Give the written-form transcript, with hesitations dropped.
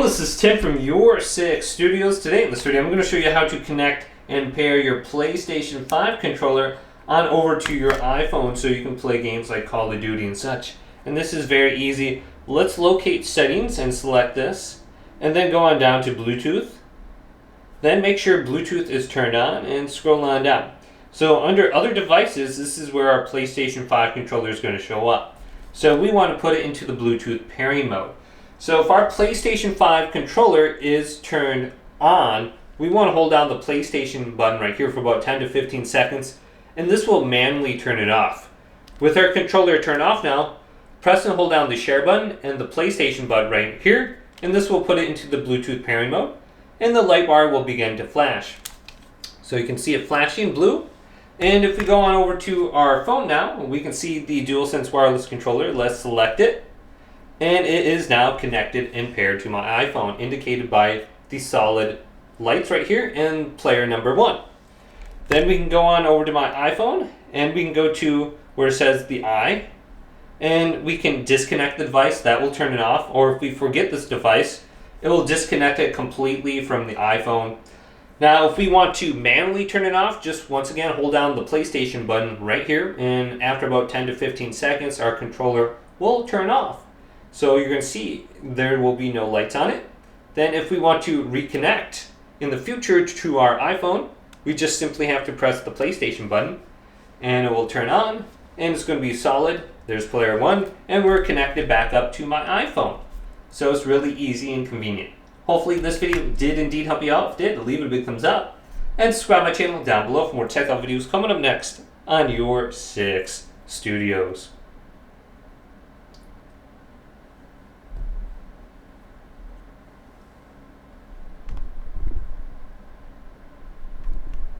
this is Tim from Your 6 Studios. Today in this video, I'm going to show you how to connect and pair your PlayStation 5 controller on over to your iPhone so you can play games like Call of Duty and such. And this is very easy. Let's locate settings and select this, and then go on down to Bluetooth. Then make sure Bluetooth is turned on and scroll on down. So under other devices, this is where our PlayStation 5 controller is going to show up. So we want to put it into the Bluetooth pairing mode. So if our PlayStation 5 controller is turned on, we want to hold down the PlayStation button right here for about 10 to 15 seconds, and this will manually turn it off. With our controller turned off now, press and hold down the share button and the PlayStation button right here, and this will put it into the Bluetooth pairing mode, and the light bar will begin to flash. So you can see it flashing blue. And if we go on over to our phone now, we can see the DualSense Wireless Controller. Let's select it. And it is now connected and paired to my iPhone, indicated by the solid lights right here and player number 1. Then we can go on over to my iPhone, and we can go to where it says the I, and we can disconnect the device. That will turn it off. Or if we forget this device, it will disconnect it completely from the iPhone. Now, if we want to manually turn it off, just once again hold down the PlayStation button right here, and after about 10 to 15 seconds, our controller will turn off. So you're going to see there will be no lights on it. Then if we want to reconnect in the future to our iPhone, we just simply have to press the PlayStation button, and it will turn on, and it's going to be solid. There's player 1, and we're connected back up to my iPhone. So it's really easy and convenient. Hopefully this video did indeed help you out. If it did, leave it a big thumbs up, and subscribe to my channel down below for more tech videos coming up next on Your 6 Studios.